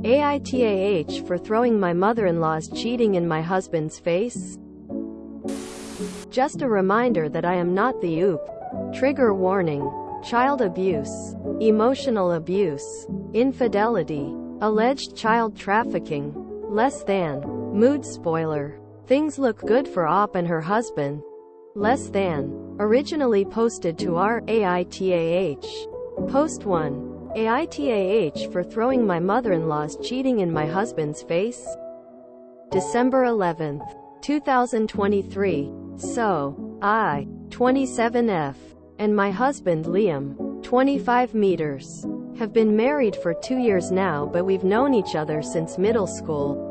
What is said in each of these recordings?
AITAH for throwing my mother-in-law's cheating in my husband's face? Just a reminder that I am not the OOP. Trigger warning. Child abuse, emotional abuse, infidelity, alleged child trafficking, less than, mood spoiler. Things look good for OP and her husband. Less than. Originally posted to our AITAH. Post 1. AITAH for throwing my mother-in-law's cheating in my husband's face? December 11th, 2023. So, I, 27F, and my husband Liam, 25 meters, have been married for 2 years now, but we've known each other since middle school.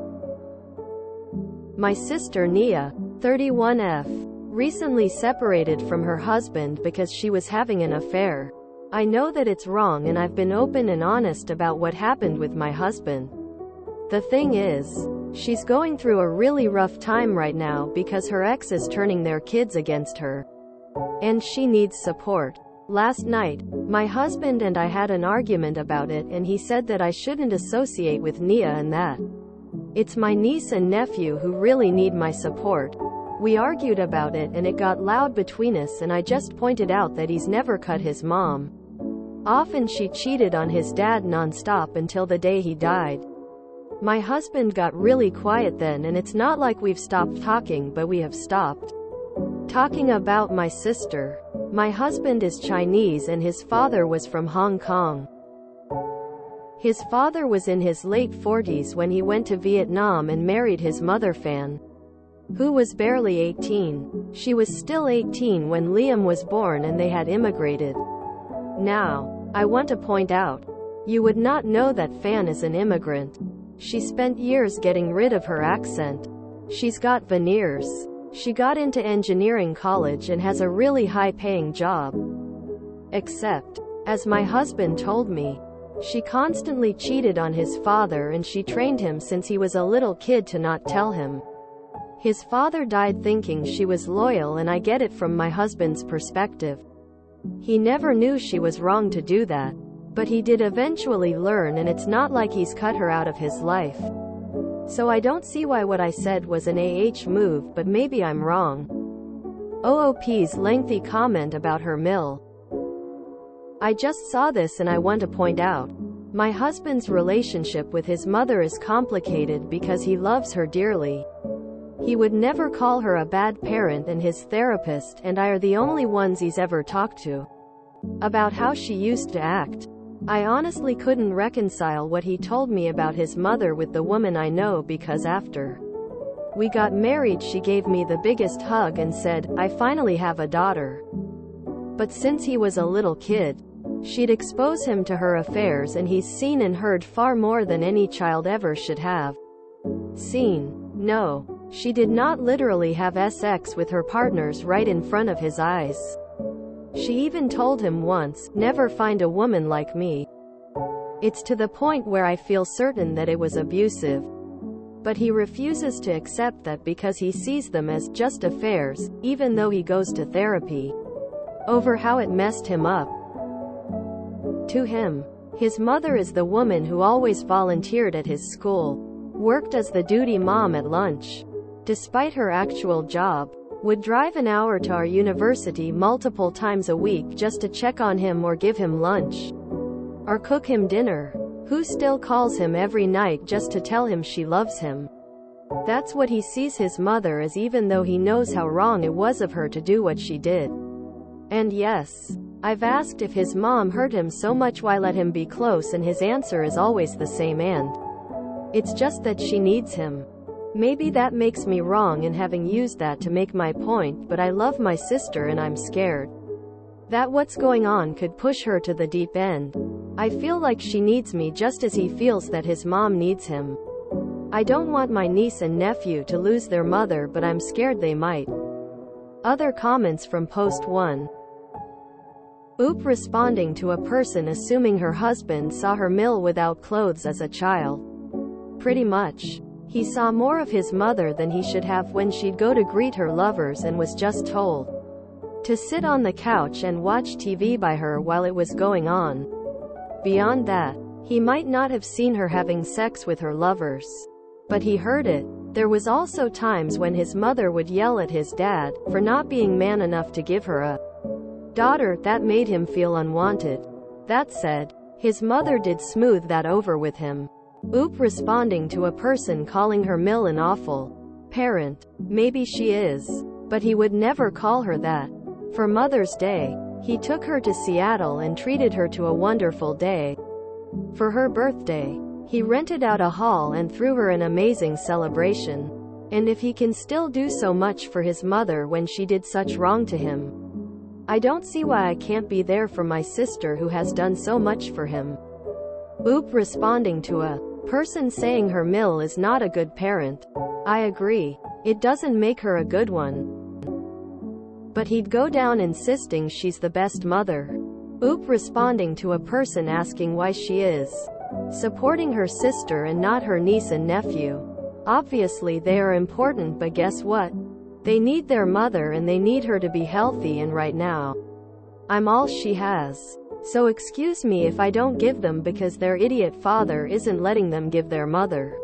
My sister Nia, 31F, recently separated from her husband because she was having an affair. I know that it's wrong and I've been open and honest about what happened with my husband. The thing is, she's going through a really rough time right now because her ex is turning their kids against her. And she needs support. Last night, my husband and I had an argument about it and he said that I shouldn't associate with Nia and that it's my niece and nephew who really need my support. We argued about it and it got loud between us and I just pointed out that he's never cut his mom off and she cheated on his dad non-stop until the day he died. My husband got really quiet then, and it's not like we've stopped talking, but we have stopped talking about my sister. My husband is Chinese and his father was from Hong Kong. His father was in his late 40s when he went to Vietnam and married his mother Fan, who was barely 18. She was still 18 when Liam was born and they had immigrated. Now, I want to point out, you would not know that Fan is an immigrant. She spent years getting rid of her accent. She's got veneers. She got into engineering college and has a really high-paying job. Except, as my husband told me, she constantly cheated on his father and she trained him since he was a little kid to not tell him. His father died thinking she was loyal, and I get it from my husband's perspective. He never knew she was wrong to do that. But he did eventually learn, and it's not like he's cut her out of his life. So I don't see why what I said was an move, but maybe I'm wrong. OOP's lengthy comment about her mill. I just saw this and I want to point out, my husband's relationship with his mother is complicated because he loves her dearly. He would never call her a bad parent, and his therapist and I are the only ones he's ever talked to about how she used to act. I honestly couldn't reconcile what he told me about his mother with the woman I know, because after we got married she gave me the biggest hug and said, "I finally have a daughter." But since he was a little kid, she'd expose him to her affairs, and he's seen and heard far more than any child ever should have seen. No, she did not literally have sex with her partners right in front of his eyes. She even told him once, "Never find a woman like me." It's to the point where I feel certain that it was abusive. But he refuses to accept that because he sees them as just affairs, even though he goes to therapy over how it messed him up. To him, his mother is the woman who always volunteered at his school, worked as the duty mom at lunch, despite her actual job, would drive an hour to our university multiple times a week just to check on him or give him lunch, or cook him dinner, who still calls him every night just to tell him she loves him. That's what he sees his mother as, even though he knows how wrong it was of her to do what she did. And yes, I've asked if his mom hurt him so much why let him be close, and his answer is always the same, and it's just that she needs him. Maybe that makes me wrong in having used that to make my point, but I love my sister and I'm scared that what's going on could push her to the deep end. I feel like she needs me just as he feels that his mom needs him. I don't want my niece and nephew to lose their mother, but I'm scared they might. Other comments from Post 1. OOP responding to a person assuming her husband saw her mill without clothes as a child. Pretty much. He saw more of his mother than he should have when she'd go to greet her lovers and was just told to sit on the couch and watch TV by her while it was going on. Beyond that, He might not have seen her having sex with her lovers, but he heard it. There was also times when his mother would yell at his dad for not being man enough to give her a daughter. That made him feel unwanted. That said, his mother did smooth that over with him. Oop responding to a person calling her Mill an awful parent. Maybe she is, but he would never call her that. For Mother's Day, he took her to Seattle and treated her to a wonderful day. For her birthday, he rented out a hall and threw her an amazing celebration. And if he can still do so much for his mother when she did such wrong to him, I don't see why I can't be there for my sister who has done so much for him. Oop responding to a person saying her Mill is not a good parent. I agree. It doesn't make her a good one. But he'd go down insisting she's the best mother. Oop responding to a person asking why she is supporting her sister and not her niece and nephew. Obviously they are important, but guess what? They need their mother and they need her to be healthy, and right now, I'm all she has. So excuse me if I don't give them because their idiot father isn't letting them give their mother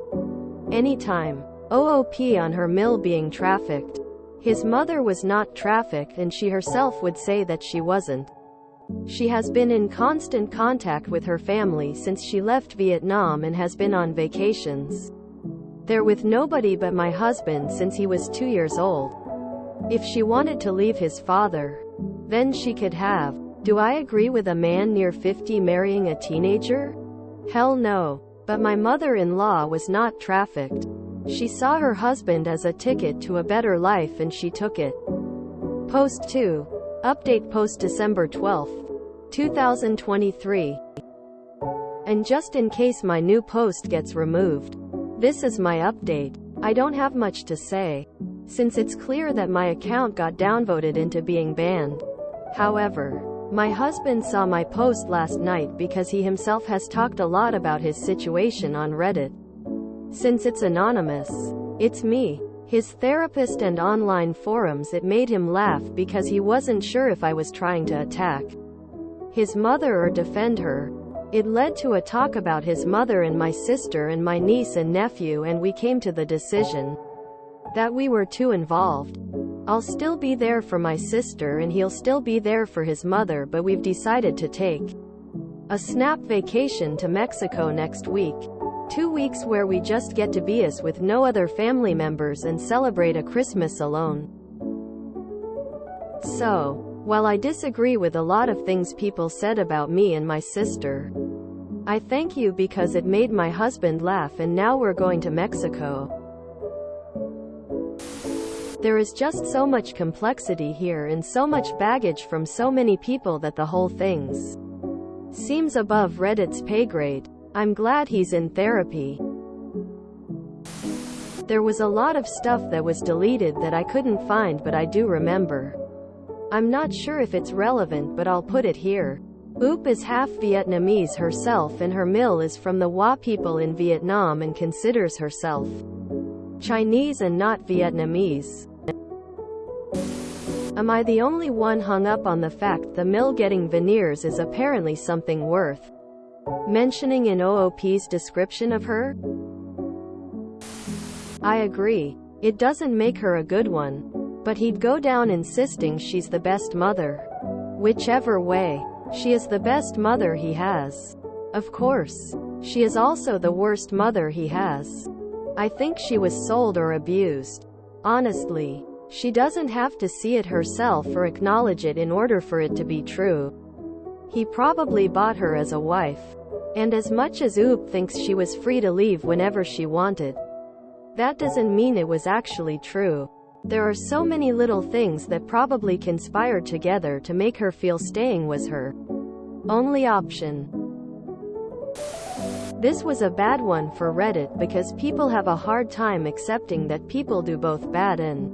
anytime. OOP on her Mill being trafficked. His mother was not trafficked and she herself would say that she wasn't. She has been in constant contact with her family since she left Vietnam and has been on vacations there with nobody but my husband since he was 2 years old. If she wanted to leave his father, then she could have. Do I agree with a man near 50 marrying a teenager? Hell no. But my mother-in-law was not trafficked. She saw her husband as a ticket to a better life and she took it. Post 2. Update post December 12, 2023. And just in case my new post gets removed, this is my update. I don't have much to say, since it's clear that my account got downvoted into being banned. However, my husband saw my post last night because he himself has talked a lot about his situation on Reddit. Since it's anonymous, it's me, his therapist, and online forums. It made him laugh because he wasn't sure if I was trying to attack his mother or defend her. It led to a talk about his mother and my sister and my niece and nephew, and we came to the decision that we were too involved. I'll still be there for my sister and he'll still be there for his mother, but we've decided to take a snap vacation to Mexico next week. 2 weeks where we just get to be us with no other family members and celebrate a Christmas alone. So, while I disagree with a lot of things people said about me and my sister, I thank you because it made my husband laugh, and now we're going to Mexico. There is just so much complexity here and so much baggage from so many people that the whole thing seems above Reddit's pay grade. I'm glad he's in therapy. There was a lot of stuff that was deleted that I couldn't find, but I do remember. I'm not sure if it's relevant, but I'll put it here. Oop is half Vietnamese herself and her Mill is from the Hoa people in Vietnam and considers herself Chinese and not Vietnamese. Am I the only one hung up on the fact the Mill getting veneers is apparently something worth mentioning in OOP's description of her? I agree. It doesn't make her a good one. But he'd go down insisting she's the best mother. Whichever way, she is the best mother he has. Of course, she is also the worst mother he has. I think she was sold or abused. Honestly, she doesn't have to see it herself or acknowledge it in order for it to be true. He probably bought her as a wife. And as much as Oop thinks she was free to leave whenever she wanted, that doesn't mean it was actually true. There are so many little things that probably conspired together to make her feel staying was her only option. This was a bad one for Reddit because people have a hard time accepting that people do both bad and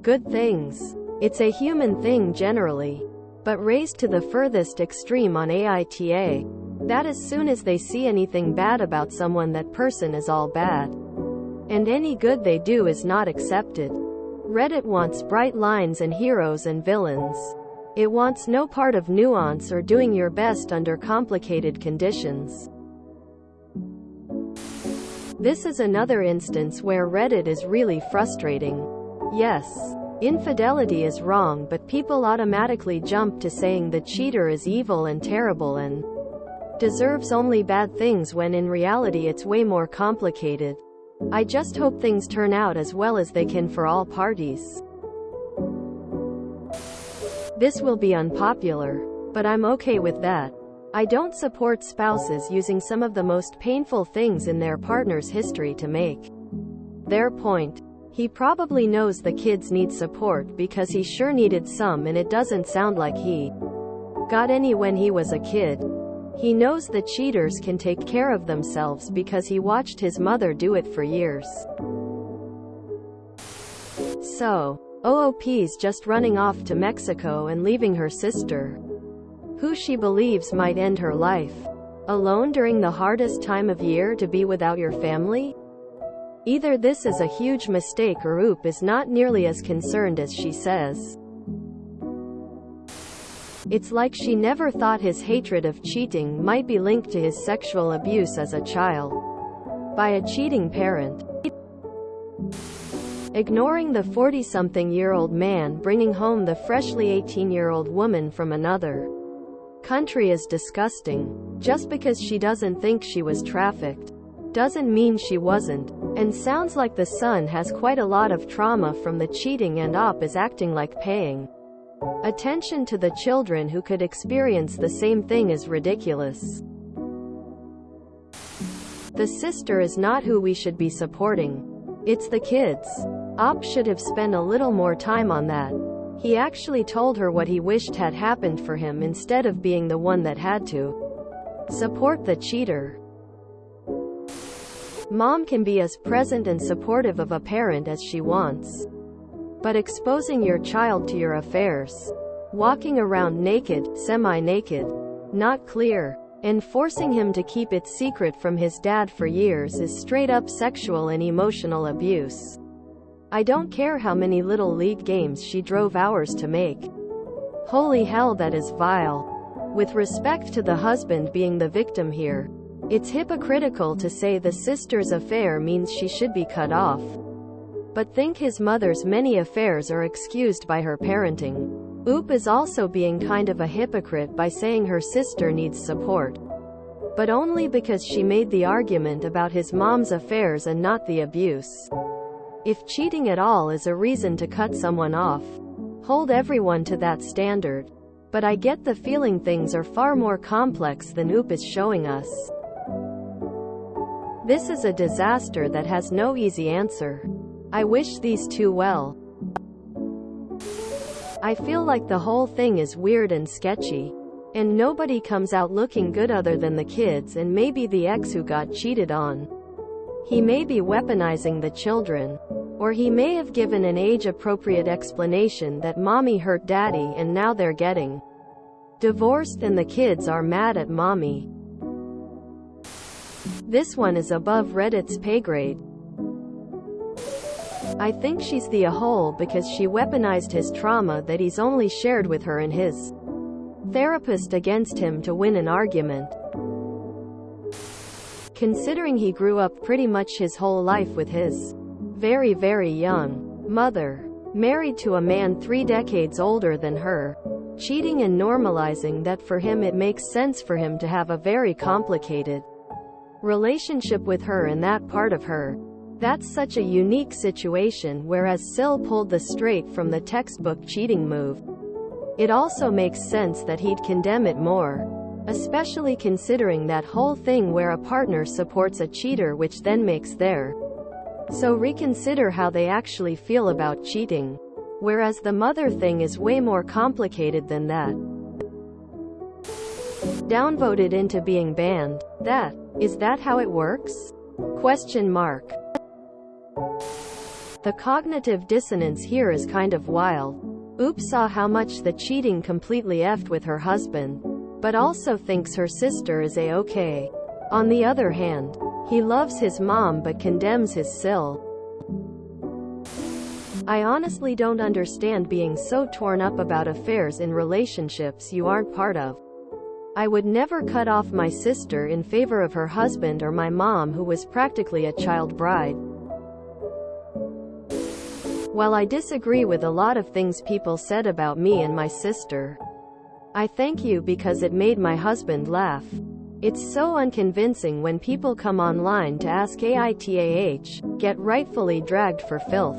good things. It's a human thing generally, but raised to the furthest extreme on AITAH, that as soon as they see anything bad about someone, that person is all bad, and any good they do is not accepted. Reddit wants bright lines and heroes and villains. It wants no part of nuance or doing your best under complicated conditions. This is another instance where Reddit is really frustrating. Yes, infidelity is wrong, but people automatically jump to saying the cheater is evil and terrible and deserves only bad things, when in reality it's way more complicated. I just hope things turn out as well as they can for all parties. This will be unpopular, but I'm okay with that. I don't support spouses using some of the most painful things in their partner's history to make their point. He probably knows the kids need support because he sure needed some, and it doesn't sound like he got any when he was a kid. He knows the cheaters can take care of themselves because he watched his mother do it for years. So, OOP's just running off to Mexico and leaving her sister, who she believes might end her life, alone during the hardest time of year to be without your family? Either this is a huge mistake or OOP is not nearly as concerned as she says. It's like she never thought his hatred of cheating might be linked to his sexual abuse as a child by a cheating parent. Ignoring the 40-something-year-old man bringing home the freshly 18-year-old woman from another country is disgusting. Just because she doesn't think she was trafficked doesn't mean she wasn't. And sounds like the son has quite a lot of trauma from the cheating, and OP is acting like paying attention to the children who could experience the same thing is ridiculous. The sister is not who we should be supporting. It's the kids. OP should have spent a little more time on that. He actually told her what he wished had happened for him instead of being the one that had to support the cheater. Mom can be as present and supportive of a parent as she wants. But exposing your child to your affairs, walking around naked, semi-naked, not clear, and forcing him to keep it secret from his dad for years is straight-up sexual and emotional abuse. I don't care how many Little League games she drove hours to make. Holy hell, that is vile. With respect to the husband being the victim here, it's hypocritical to say the sister's affair means she should be cut off, but think his mother's many affairs are excused by her parenting. OOP is also being kind of a hypocrite by saying her sister needs support, but only because she made the argument about his mom's affairs and not the abuse. If cheating at all is a reason to cut someone off, hold everyone to that standard. But I get the feeling things are far more complex than OOP is showing us. This is a disaster that has no easy answer. I wish these two well. I feel like the whole thing is weird and sketchy, and nobody comes out looking good other than the kids and maybe the ex who got cheated on. He may be weaponizing the children, or he may have given an age-appropriate explanation that mommy hurt daddy and now they're getting divorced and the kids are mad at mommy. This one is above Reddit's pay grade. I think she's the a-hole because she weaponized his trauma that he's only shared with her and his therapist against him to win an argument. Considering he grew up pretty much his whole life with his very, very young mother, married to a man 3 decades older than her, cheating and normalizing that for him, it makes sense for him to have a very complicated relationship with her and that part of her. That's such a unique situation, whereas Sil pulled the straight from the textbook cheating move. It also makes sense that he'd condemn it more, especially considering that whole thing where a partner supports a cheater which then makes their so reconsider how they actually feel about cheating. Whereas the mother thing is way more complicated than that. Downvoted into being banned. Is that how it works? Question mark. The cognitive dissonance here is kind of wild. OOP saw how much the cheating completely effed with her husband, but also thinks her sister is a-okay. On the other hand, he loves his mom but condemns his Sil. I honestly don't understand being so torn up about affairs in relationships you aren't part of. I would never cut off my sister in favor of her husband or my mom, who was practically a child bride. While I disagree with a lot of things people said about me and my sister, I thank you because it made my husband laugh. It's so unconvincing when people come online to ask AITAH, get rightfully dragged for filth,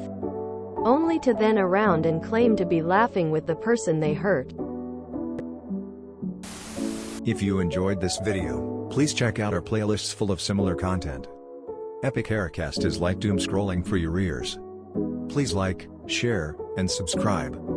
only to then around and claim to be laughing with the person they hurt. If you enjoyed this video, please check out our playlists full of similar content. Epic Haircast is like doom scrolling for your ears. Please like, share, and subscribe.